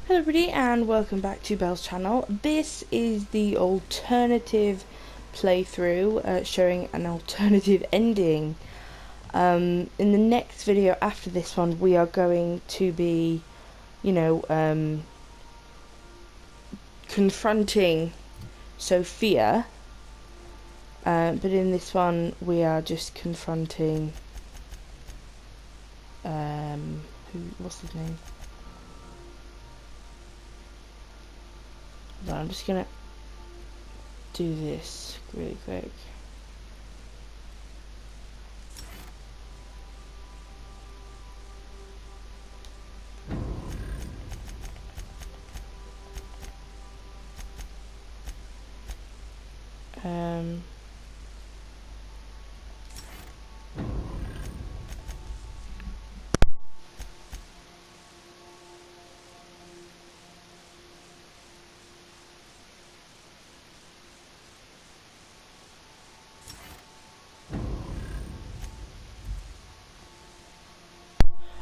Hello everybody and welcome back to Belle's channel. This is the alternative playthrough showing an alternative ending. In the next video after this one we are going to be, confronting Sophia, but in this one we are just confronting, what's his name? But I'm just gonna do this really quick.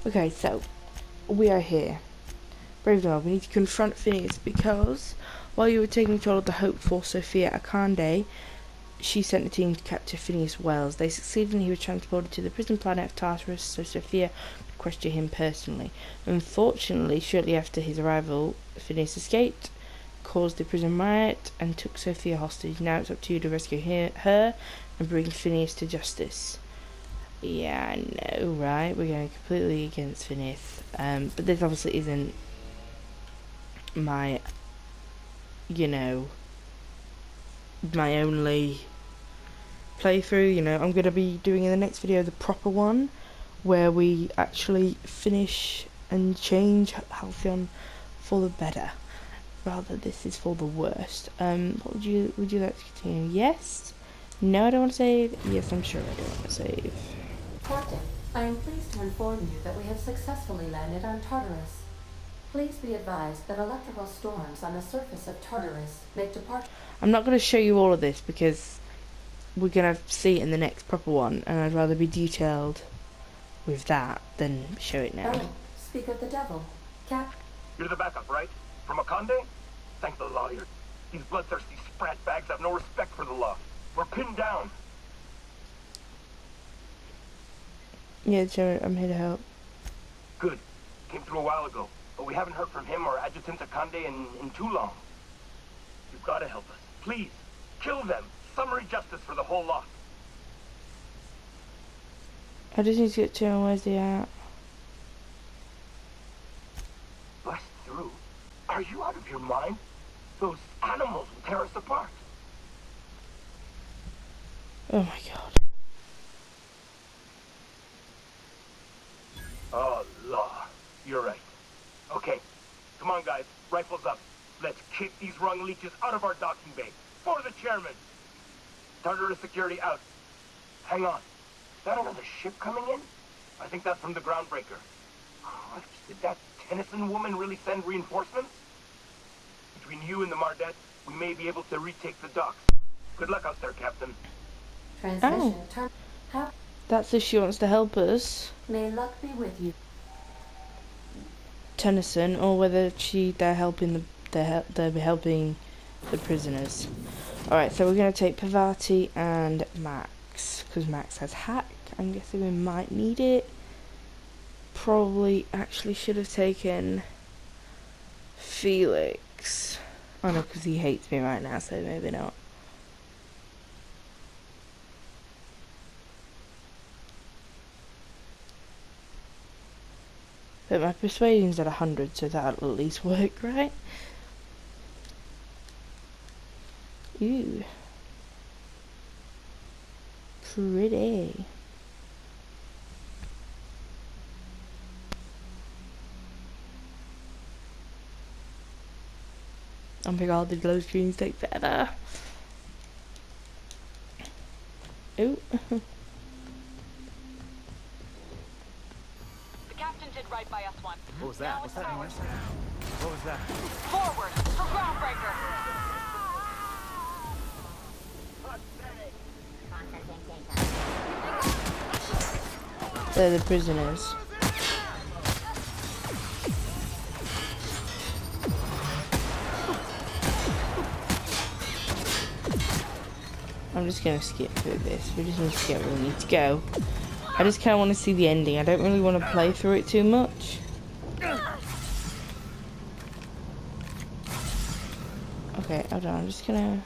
Okay, so we are here. Bravely, we need to confront Phineas because while you were taking control of the hoped-for Sophia Akande, she sent a team to capture Phineas Wells. They succeeded and he was transported to the prison planet of Tartarus so Sophia could question him personally. Unfortunately, shortly after his arrival, Phineas escaped, caused the prison riot, and took Sophia hostage. Now it's up to you to rescue her and bring Phineas to justice. Yeah, I know, right? We're going completely against Phineas. But this obviously isn't my, my only playthrough. I'm going to be doing in the next video the proper one, where we actually finish and change Halcyon for the better. Rather, this is for the worst. What would you like to continue? Yes? No, I don't want to save. Yes, I'm sure I don't want to save. Captain, I am pleased to inform you that we have successfully landed on Tartarus. Please be advised that electrical storms on the surface of Tartarus make departure. I'm not going to show you all of this because we're going to see it in the next proper one, and I'd rather be detailed with that than show it now. Oh, speak of the devil. You're the backup, right? From Akande? Thank the law. These bloodthirsty sprat bags have no respect for the law. We're pinned down. Yeah, Joe, I'm here to help. Good. Came through a while ago, but we haven't heard from him or Adjutant Akande in too long. You've got to help us. Please, kill them. Summary justice for the whole lot. I just need to get to him. Where's he at? Bust through. Are you out of your mind? Those animals will tear us apart. Oh my god. Oh, law. You're right. Okay. Come on, guys. Rifles up. Let's kick these rung leeches out of our docking bay. For the chairman. Tartarus security out. Hang on. Is that another ship coming in? I think that's from the Groundbreaker. Oh, did that Tennyson woman really send reinforcements? Between you and the Mardet, we may be able to retake the docks. Good luck out there, Captain. Transmission That's if she wants to help us. May luck be with you. Tennyson, or whether they're helping they're helping the prisoners. Alright, so we're going to take Parvati and Max, because Max has hack. I'm guessing we might need it. Probably actually should have taken Felix. Oh no, because he hates me right now, so maybe not. But my persuasion's at 100, so that'll at least work, right? Ooh. Pretty. Oh my god, the glow screens take forever. Ooh. Right by us one. What was that? What's that noise? What was that? Forward for Groundbreaker. They're the prisoners. I'm just gonna skip through this. We just need to get where we need to go. I just kind of want to see the ending. I don't really want to play through it too much. Okay, hold on. I'm just gonna...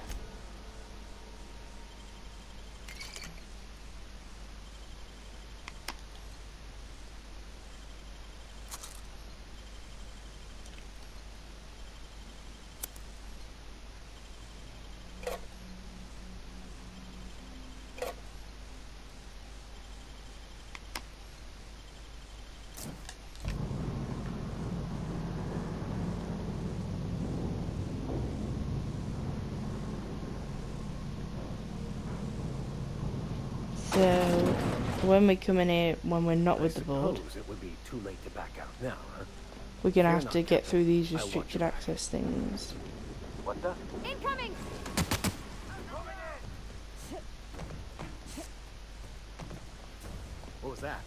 So, when we come in here, when we're not with the board, It would be too late to back out now, huh? we're gonna Fear have not, to get through these I watch restricted your back. access things. What the? Incoming! What was that?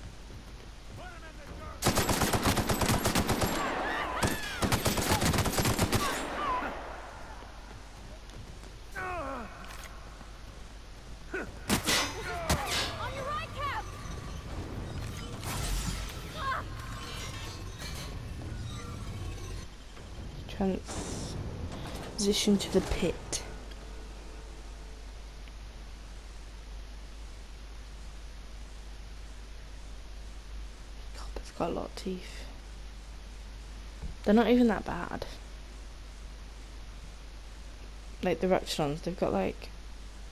On your right, Cap! Transition to the pit. God, they've got a lot of teeth. They're not even that bad. Like the Ratchelons, they've got like,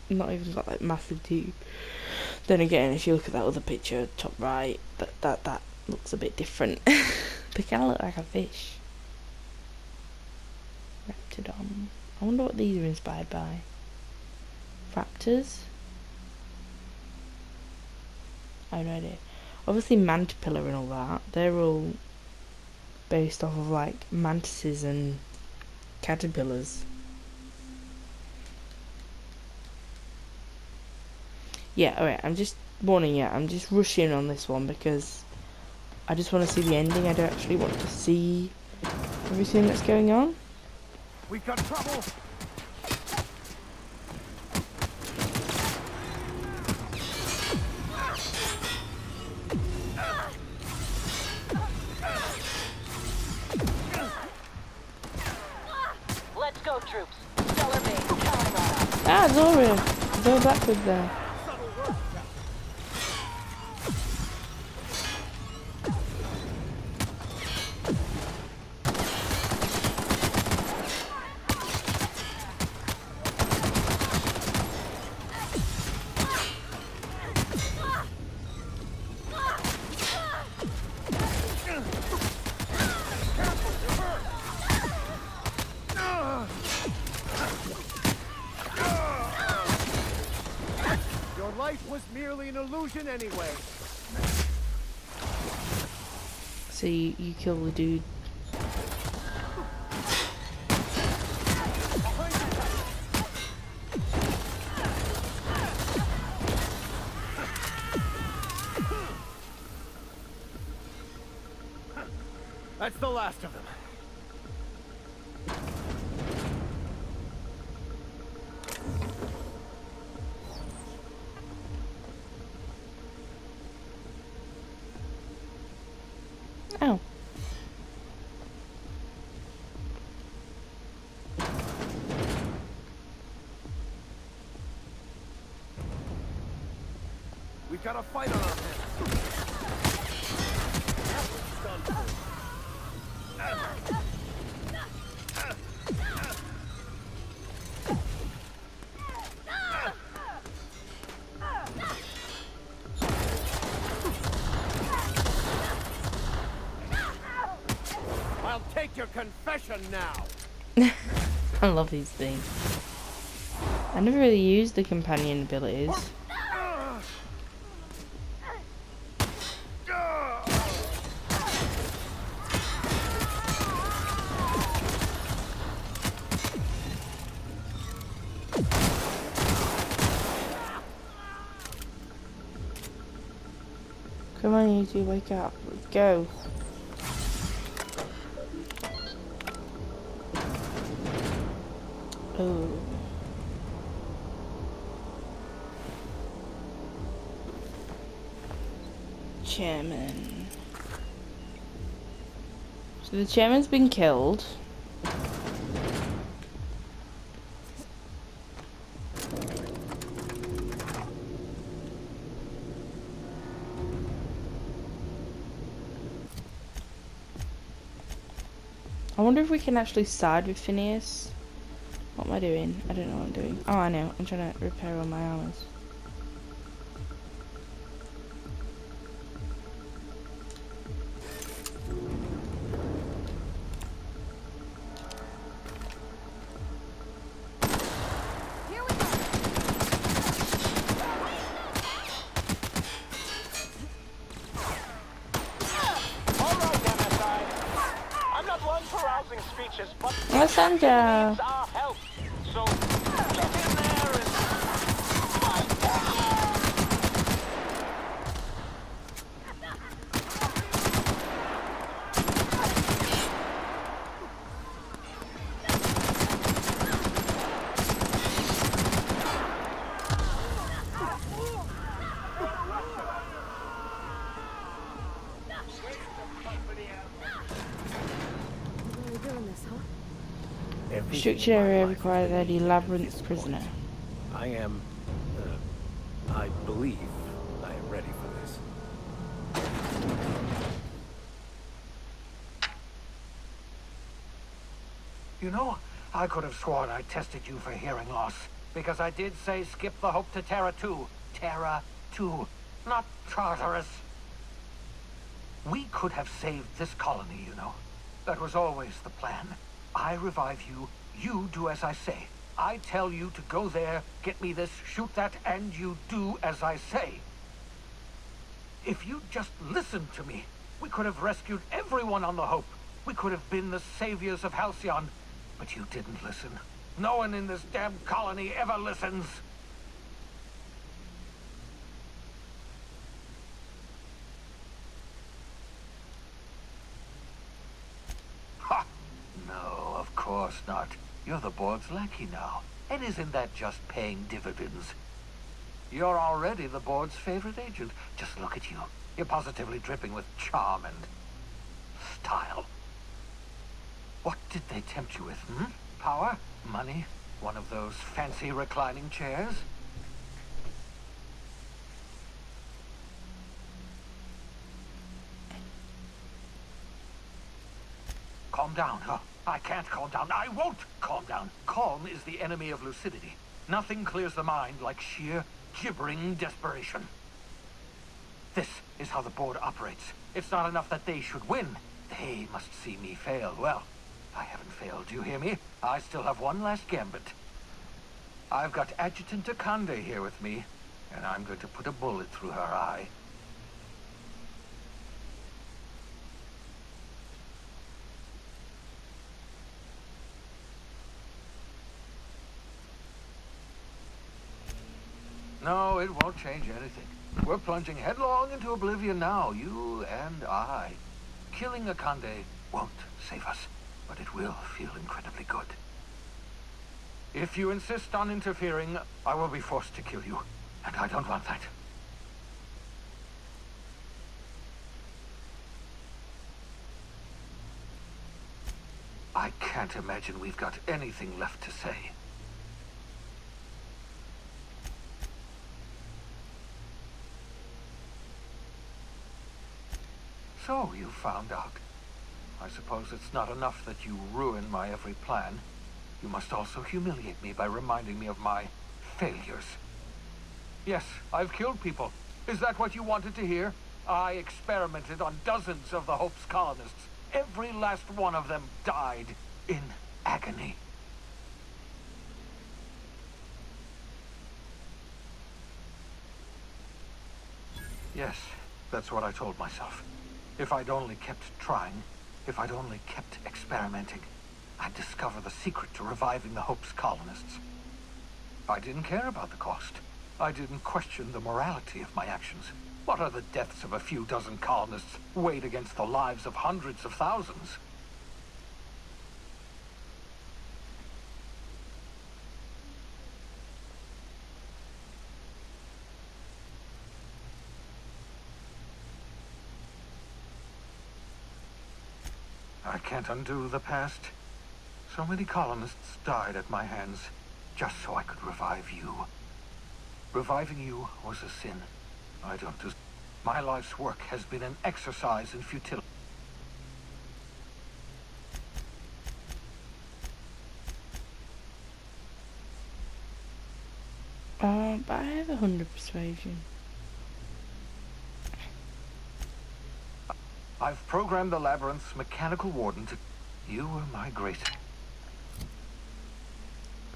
not even got like massive teeth. Then again, if you look at that other picture, top right, that looks a bit different. They kind of look like a fish. Raptidon. I wonder what these are inspired by. Raptors? I have no idea. Obviously Mantipillar and all that, they're all based off of like mantises and caterpillars. Yeah, alright, I'm just warning you, I'm just rushing on this one because I just want to see the ending. I don't actually want to see everything that's going on. We've got trouble! Let's go, troops. Stellar base, counting on us. Ah, Zora! Go backward there. Your life was merely an illusion anyway. So you kill the dude. That's the last of them. Ow. We've got a fight on our hands. I'll take your confession now. I love these things. I never really used the companion abilities. Come on, you two, wake up. Let's go. Oh. chairman. So the chairman's been killed. I wonder if we can actually side with Phineas. What am I doing? I don't know what I'm doing. Oh, I know. I'm trying to repair all my armors. Here we go. All right, MSI. I'm not one for rousing speeches, but Alessandra. needs our help. So get in there and fight. We're doing this, huh? Restricted area requires a labyrinth prisoner. I am, I believe I am ready for this. You know, I could have sworn I tested you for hearing loss. Because I did say skip the Hope to Terra 2. Terra 2, not Tartarus. We could have saved this colony, you know. That was always the plan. I revive you, you do as I say. I tell you to go there, get me this, shoot that, and you do as I say. If you'd just listened to me, we could have rescued everyone on the Hope. We could have been the saviors of Halcyon. But you didn't listen. No one in this damn colony ever listens. Ha! No, of course not. You're the board's lackey now. And isn't that just paying dividends? You're already the board's favorite agent. Just look at you. You're positively dripping with charm and style. What did they tempt you with, hmm? Power? Money? One of those fancy reclining chairs? Calm down. Oh, I can't calm down. I won't calm down. Calm is the enemy of lucidity. Nothing clears the mind like sheer, gibbering desperation. This is how the board operates. It's not enough that they should win. They must see me fail. Well, I haven't failed, do you hear me? I still have one last gambit. I've got Adjutant Akande here with me, and I'm going to put a bullet through her eye. No, it won't change anything. We're plunging headlong into oblivion now, you and I. Killing Akande won't save us, but it will feel incredibly good. If you insist on interfering, I will be forced to kill you, and I don't want that. I can't imagine we've got anything left to say. So you found out. I suppose it's not enough that you ruin my every plan. You must also humiliate me by reminding me of my failures. Yes, I've killed people. Is that what you wanted to hear? I experimented on dozens of the Hope's colonists. Every last one of them died in agony. Yes, that's what I told myself. If I'd only kept trying, if I'd only kept experimenting, I'd discover the secret to reviving the Hope's colonists. I didn't care about the cost. I didn't question the morality of my actions. What are the deaths of a few dozen colonists weighed against the lives of hundreds of thousands? can't undo the past. So many colonists died at my hands, just so I could revive you. Reviving you was a sin. I don't do... My life's work has been an exercise in futility. But I have 100 persuasion. I've programmed the Labyrinth's mechanical warden to... You were my great...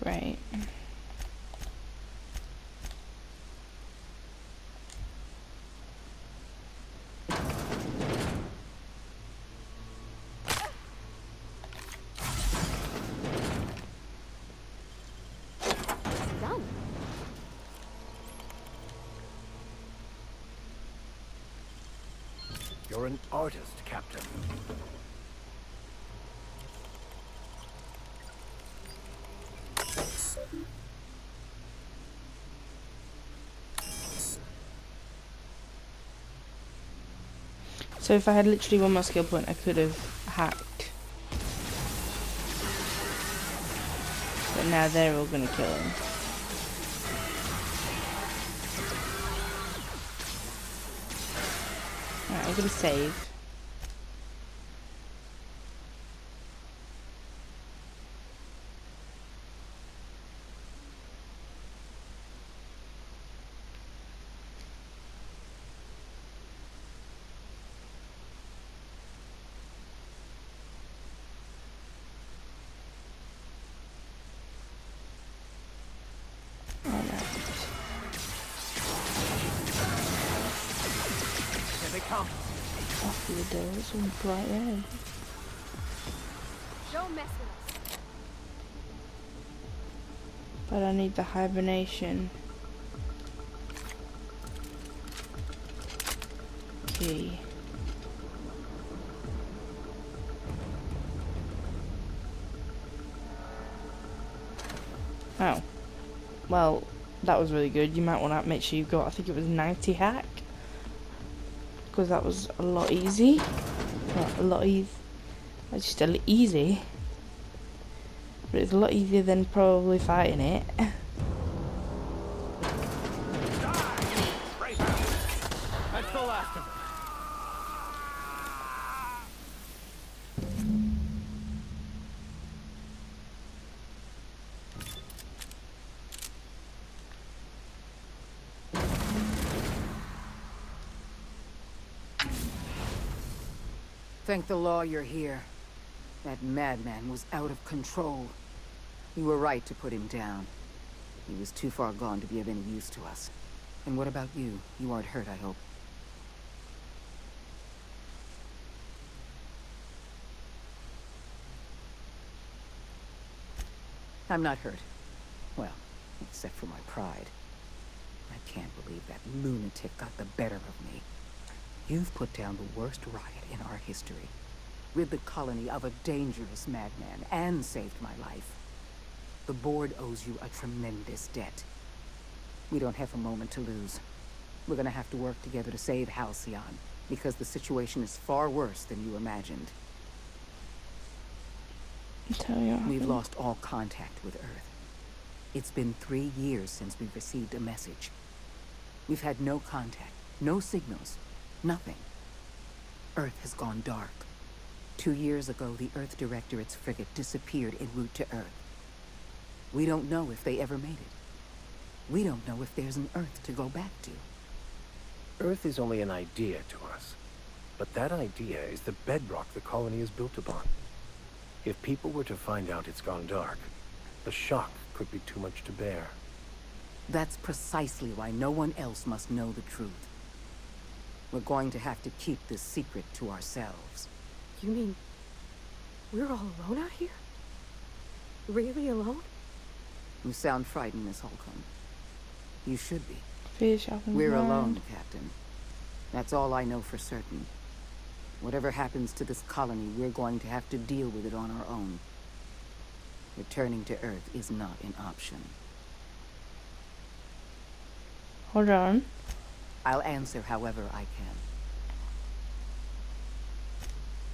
Great. Done. You're an artist, Captain. So if I had literally one more skill point, I could have hacked. But now they're all gonna kill him. Alright, I'm gonna save. Here they come. Off you go, it's all bright red. Don't mess with us. But I need the hibernation key. Oh. Well, that was really good. You might want to make sure you've got, I think it was 90 hack. Because that was a lot easy. Well, a lot easy. It's just a easy. But it's a lot easier than probably fighting it. That's the last of them. Thank the law you're here. That madman was out of control. You were right to put him down. He was too far gone to be of any use to us. And what about you? You aren't hurt, I hope. I'm not hurt. Well, except for my pride. I can't believe that lunatic got the better of me. You've put down the worst riot in our history, rid the colony of a dangerous madman, and saved my life. The board owes you a tremendous debt. We don't have a moment to lose. We're gonna have to work together to save Halcyon, because the situation is far worse than you imagined. Tell you. We've lost all contact with Earth. It's been 3 years since we've received a message. We've had no contact, no signals. Nothing. Earth has gone dark. 2 years ago, the Earth Directorate's frigate disappeared en route to Earth. We don't know if they ever made it. We don't know if there's an Earth to go back to. Earth is only an idea to us. But that idea is the bedrock the colony is built upon. If people were to find out it's gone dark, the shock could be too much to bear. That's precisely why no one else must know the truth. We're going to have to keep this secret to ourselves. You mean we're all alone out here? Really alone? You sound frightened, Miss Holcomb. You should be. Fish up and We're down. alone, Captain. That's all I know for certain. Whatever happens to this colony, we're going to have to deal with it on our own. Returning to Earth is not an option. Hold on. I'll answer however I can.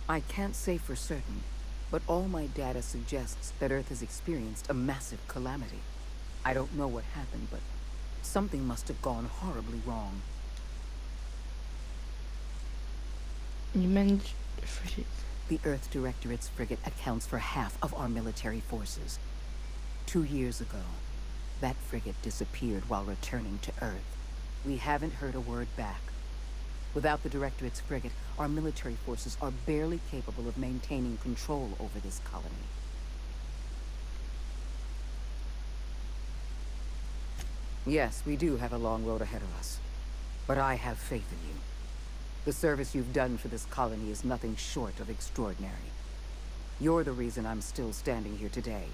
I can't say for certain, but all my data suggests that Earth has experienced a massive calamity. I don't know what happened, but something must have gone horribly wrong. You mentioned frigates. The Earth Directorate's frigate accounts for half of our military forces. 2 years ago, that frigate disappeared while returning to Earth. We haven't heard a word back. Without the Directorate's frigate, our military forces are barely capable of maintaining control over this colony. Yes, we do have a long road ahead of us. But I have faith in you. The service you've done for this colony is nothing short of extraordinary. You're the reason I'm still standing here today.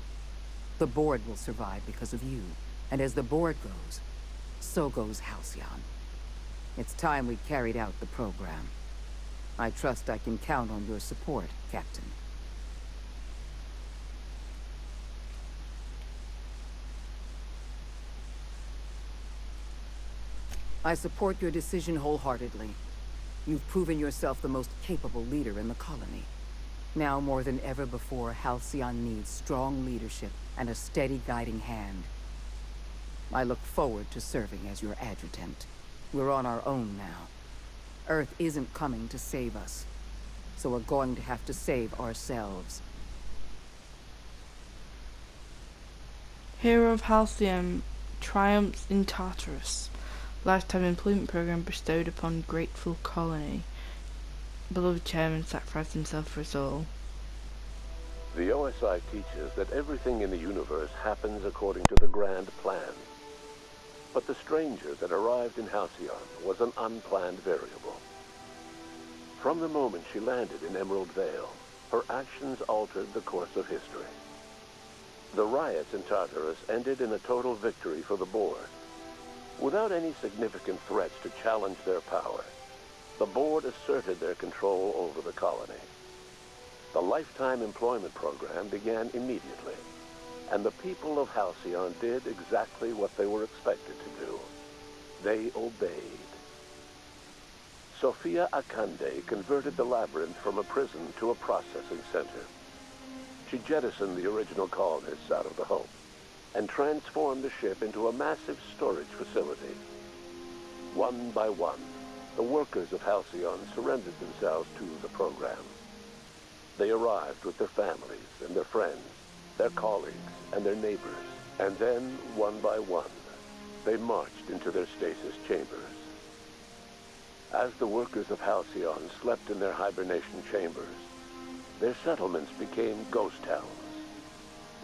The board will survive because of you. And as the board goes, so goes Halcyon. It's time we carried out the program. I trust I can count on your support, Captain. I support your decision wholeheartedly. You've proven yourself the most capable leader in the colony. Now more than ever before, Halcyon needs strong leadership and a steady guiding hand. I look forward to serving as your adjutant. We're on our own now. Earth isn't coming to save us, so we're going to have to save ourselves. Hero of Halcyon triumphs in Tartarus. Lifetime employment program bestowed upon grateful colony. Beloved chairman sacrificed himself for us all. The OSI teaches that everything in the universe happens according to the grand plan. But the stranger that arrived in Halcyon was an unplanned variable. From the moment she landed in Emerald Vale, her actions altered the course of history. The riots in Tartarus ended in a total victory for the board. Without any significant threats to challenge their power, the board asserted their control over the colony. The Lifetime Employment Program began immediately, and the people of Halcyon did exactly what they were expected to do. They obeyed. Sophia Akande converted the labyrinth from a prison to a processing center. She jettisoned the original colonists out of the Hope and transformed the ship into a massive storage facility. One by one, the workers of Halcyon surrendered themselves to the program. They arrived with their families and their friends, their colleagues and their neighbors, and then, one by one, they marched into their stasis chambers. As the workers of Halcyon slept in their hibernation chambers, their settlements became ghost towns,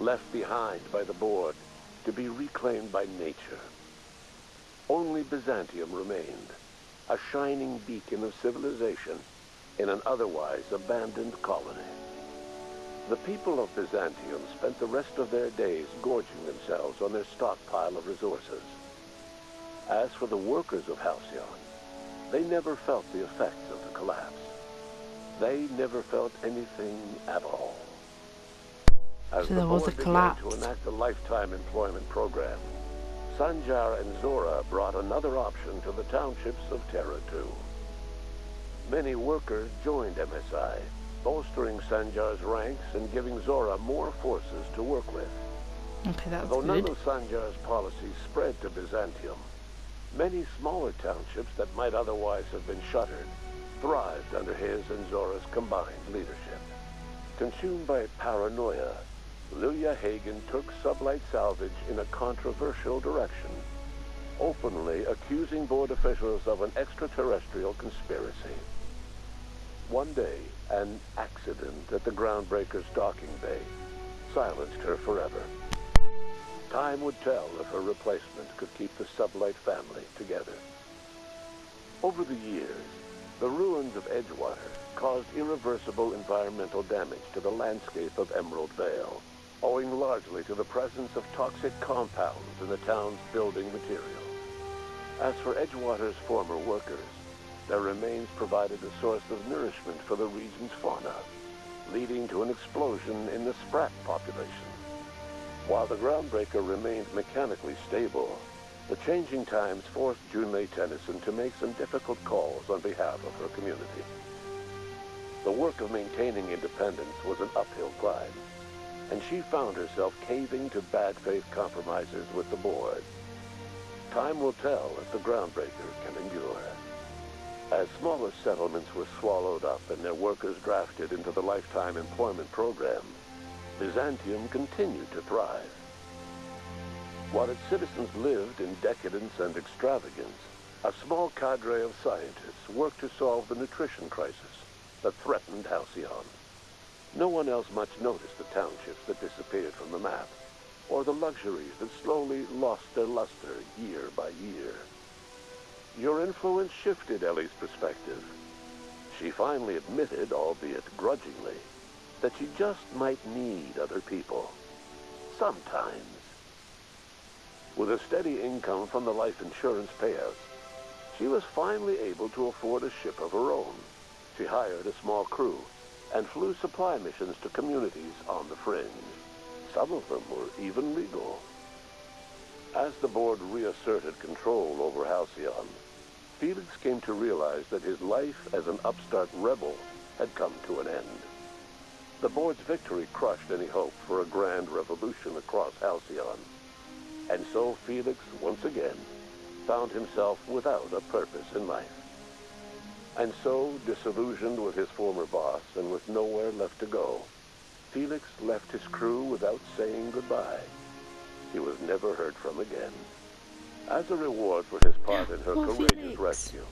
left behind by the board to be reclaimed by nature. Only Byzantium remained, a shining beacon of civilization in an otherwise abandoned colony. The people of Byzantium spent the rest of their days gorging themselves on their stockpile of resources. As for the workers of Halcyon, they never felt the effects of the collapse. They never felt anything at all. As So the there was board a began collapse. to enact the Lifetime Employment Program, Sanjar and Zora brought another option to the townships of Terra 2. Many workers joined MSI, bolstering Sanjar's ranks and giving Zora more forces to work with. Okay, that's Though none good. of Sanjar's policies spread to Byzantium, many smaller townships that might otherwise have been shuttered thrived under his and Zora's combined leadership. Consumed by paranoia, Lilia Hagen took Sublight Salvage in a controversial direction, openly accusing board officials of an extraterrestrial conspiracy. One day, an accident at the Groundbreaker's docking bay silenced her forever. Time would tell if her replacement could keep the Sublight family together. Over the years, the ruins of Edgewater caused irreversible environmental damage to the landscape of Emerald Vale, owing largely to the presence of toxic compounds in the town's building material. As for Edgewater's former workers, their remains provided a source of nourishment for the region's fauna, leading to an explosion in the sprat population. While the Groundbreaker remained mechanically stable, the changing times forced Junlei Tennyson to make some difficult calls on behalf of her community. The work of maintaining independence was an uphill climb, and she found herself caving to bad faith compromises with the board. Time will tell if the Groundbreaker can endure. As smaller settlements were swallowed up and their workers drafted into the lifetime employment program, Byzantium continued to thrive. While its citizens lived in decadence and extravagance, a small cadre of scientists worked to solve the nutrition crisis that threatened Halcyon. No one else much noticed the townships that disappeared from the map, or the luxuries that slowly lost their luster year by year. Your influence shifted Ellie's perspective. She finally admitted, albeit grudgingly, that she just might need other people. Sometimes. With a steady income from the life insurance payouts, she was finally able to afford a ship of her own. She hired a small crew and flew supply missions to communities on the fringe. Some of them were even legal. As the board reasserted control over Halcyon, Felix came to realize that his life as an upstart rebel had come to an end. The board's victory crushed any hope for a grand revolution across Halcyon. And so Felix, once again, found himself without a purpose in life. And so, disillusioned with his former boss and with nowhere left to go, Felix left his crew without saying goodbye. He was never heard from again. As a reward for his part in her courageous Felix. rescue,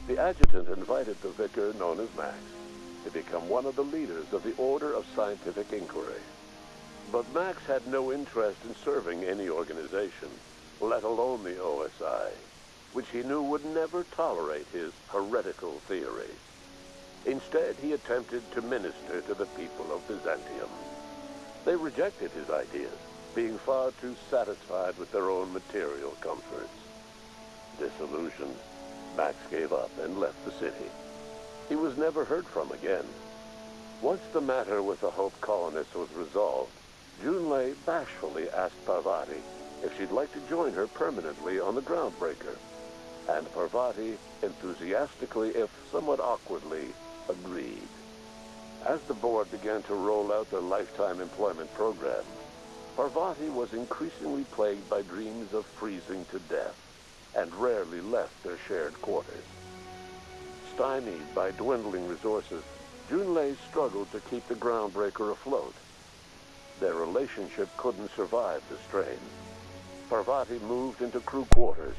the adjutant invited the vicar known as Max to become one of the leaders of the Order of Scientific Inquiry. But Max had no interest in serving any organization, let alone the OSI, which he knew would never tolerate his heretical theories. Instead, he attempted to minister to the people of Byzantium. They rejected his ideas, being far too satisfied with their own material comforts. Disillusioned, Max gave up and left the city. He was never heard from again. Once the matter with the Hope colonists was resolved, Junlei bashfully asked Parvati if she'd like to join her permanently on the Groundbreaker, and Parvati enthusiastically, if somewhat awkwardly, agreed. As the board began to roll out their lifetime employment program, Parvati was increasingly plagued by dreams of freezing to death, and rarely left their shared quarters. Stymied by dwindling resources, Junlei struggled to keep the Groundbreaker afloat. Their relationship couldn't survive the strain. Parvati moved into crew quarters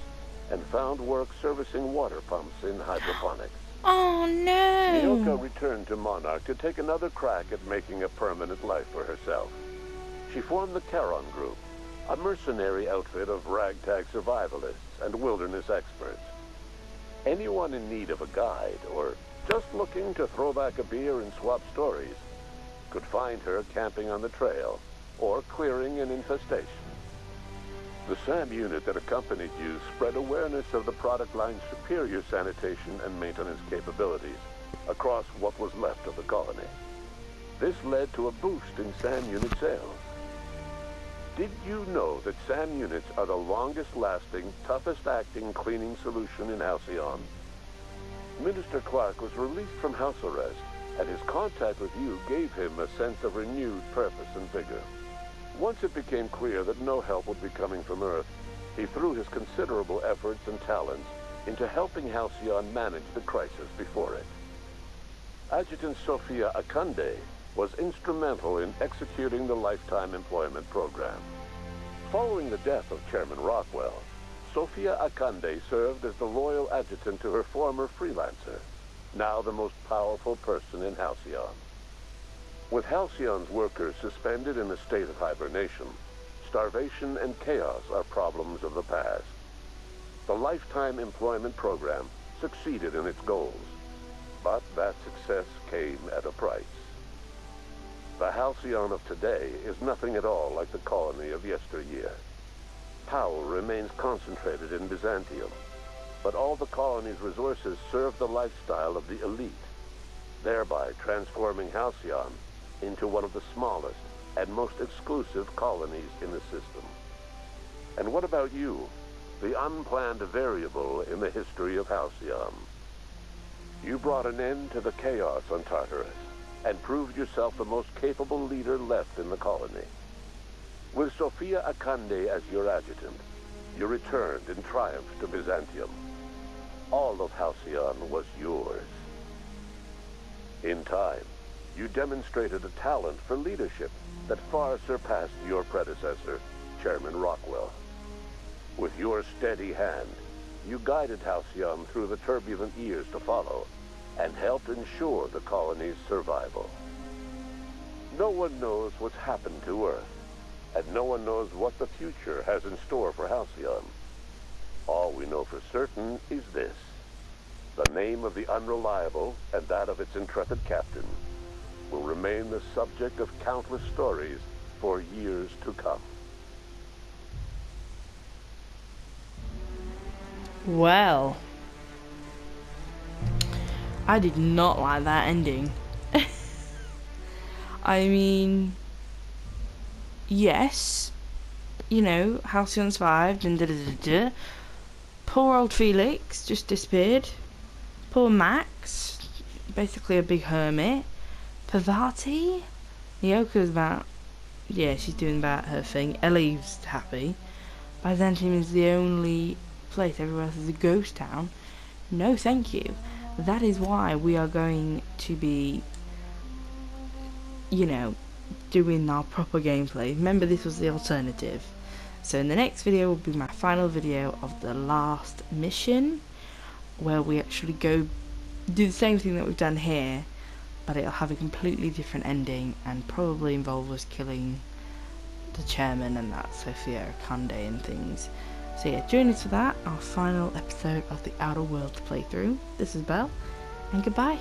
and found work servicing water pumps in hydroponics. Oh no! Nyoka returned to Monarch to take another crack at making a permanent life for herself. She formed the Charon Group, a mercenary outfit of ragtag survivalists and wilderness experts. Anyone in need of a guide, or just looking to throw back a beer and swap stories, could find her camping on the trail, or clearing an infestation. The SAM unit that accompanied you spread awareness of the product line's superior sanitation and maintenance capabilities across what was left of the colony. This led to a boost in SAM unit sales. Did you know that SAM units are the longest-lasting, toughest-acting cleaning solution in Halcyon? Minister Clark was released from house arrest, and his contact with you gave him a sense of renewed purpose and vigor. Once it became clear that no help would be coming from Earth, he threw his considerable efforts and talents into helping Halcyon manage the crisis before it. Adjutant Sophia Akande was instrumental in executing the lifetime employment program. Following the death of Chairman Rockwell, Sophia Akande served as the loyal adjutant to her former freelancer, now the most powerful person in Halcyon. With Halcyon's workers suspended in a state of hibernation, starvation and chaos are problems of the past. The lifetime employment program succeeded in its goals, but that success came at a price. The Halcyon of today is nothing at all like the colony of yesteryear. Power remains concentrated in Byzantium, but all the colony's resources serve the lifestyle of the elite, thereby transforming Halcyon into one of the smallest and most exclusive colonies in the system. And what about you, the unplanned variable in the history of Halcyon? You brought an end to the chaos on Tartarus, and proved yourself the most capable leader left in the colony. With Sophia Akande as your adjutant, you returned in triumph to Byzantium. All of Halcyon was yours. In time, you demonstrated a talent for leadership that far surpassed your predecessor, Chairman Rockwell. With your steady hand, you guided Halcyon through the turbulent years to follow, and helped ensure the colony's survival. No one knows what's happened to Earth, and no one knows what the future has in store for Halcyon. All we know for certain is this: the name of the Unreliable and that of its intrepid captain will remain the subject of countless stories for years to come. Well, I did not like that ending. I mean, yes, you know, Halcyon survived and da-da-da-da. Poor old Felix just disappeared. Poor Max, basically a big hermit. Parvati? Nyoka's about, yeah, she's doing about her thing. Ellie's happy. Byzantium is the only place, everywhere else is a ghost town. No thank you. That is why we are going to be, you know, doing our proper gameplay. Remember, this was the alternative. So in the next video will be my final video of the last mission, where we actually go do the same thing that we've done here, but it'll have a completely different ending and probably involve us killing the chairman and that Sophia Akande and things. So yeah, join us for that, our final episode of the Outer Worlds playthrough. This is Belle, and goodbye.